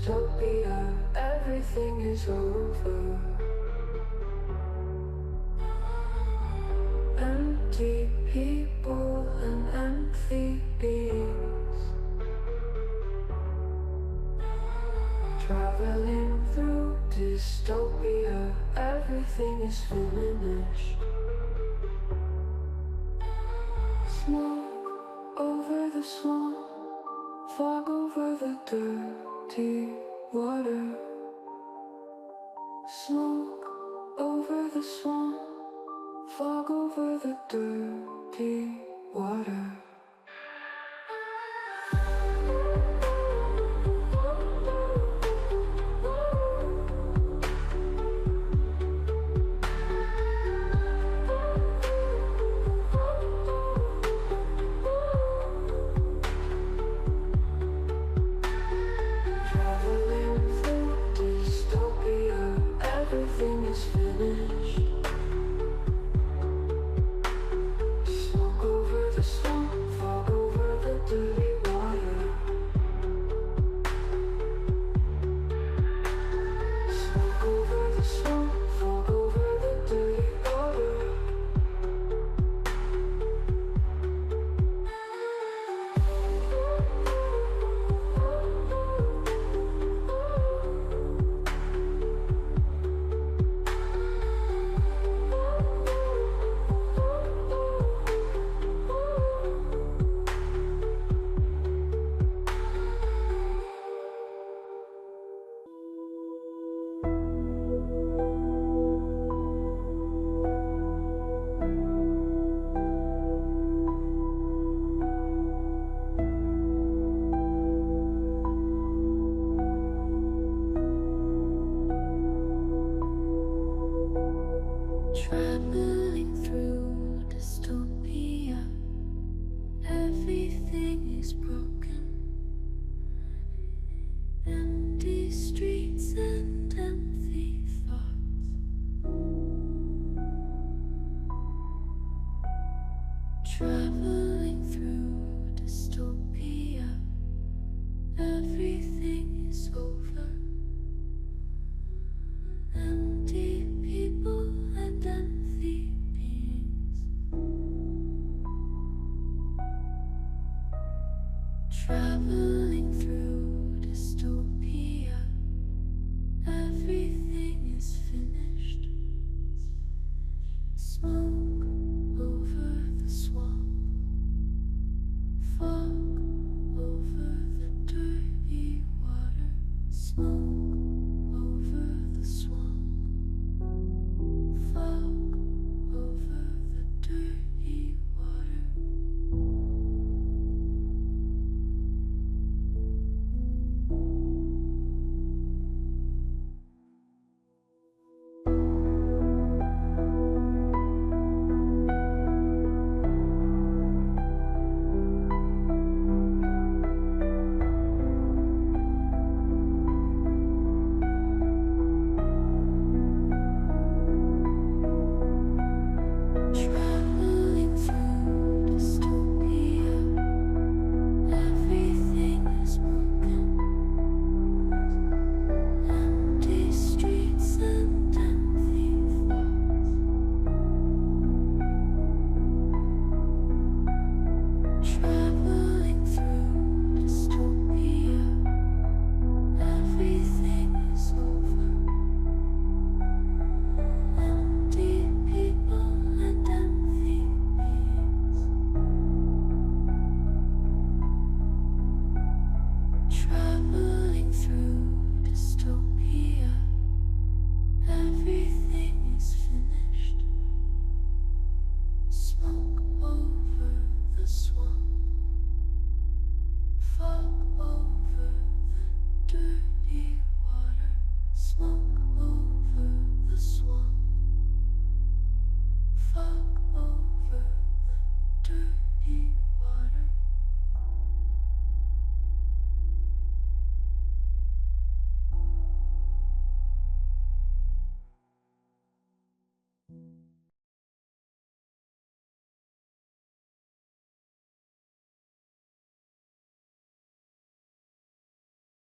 dystopia, everything is over. Empty people and empty beings, traveling through dystopia, everything is finished. Smoke over the swamp, fog over the dirty water. Smoke over the swamp, fog over the dirty water. Everything is finished. Smoke over the swamp, fog over the dirty water. Smoke over the swamp, fog over the dirty water. Traveling through dystopia, everything is broken. Empty streets and empty thoughts. Traveling through dystopia, everything is over. Empty people and empty beings, traveling through dystopia, everything is finished. Smoke over the swamp, fog over the dirty water. Smoke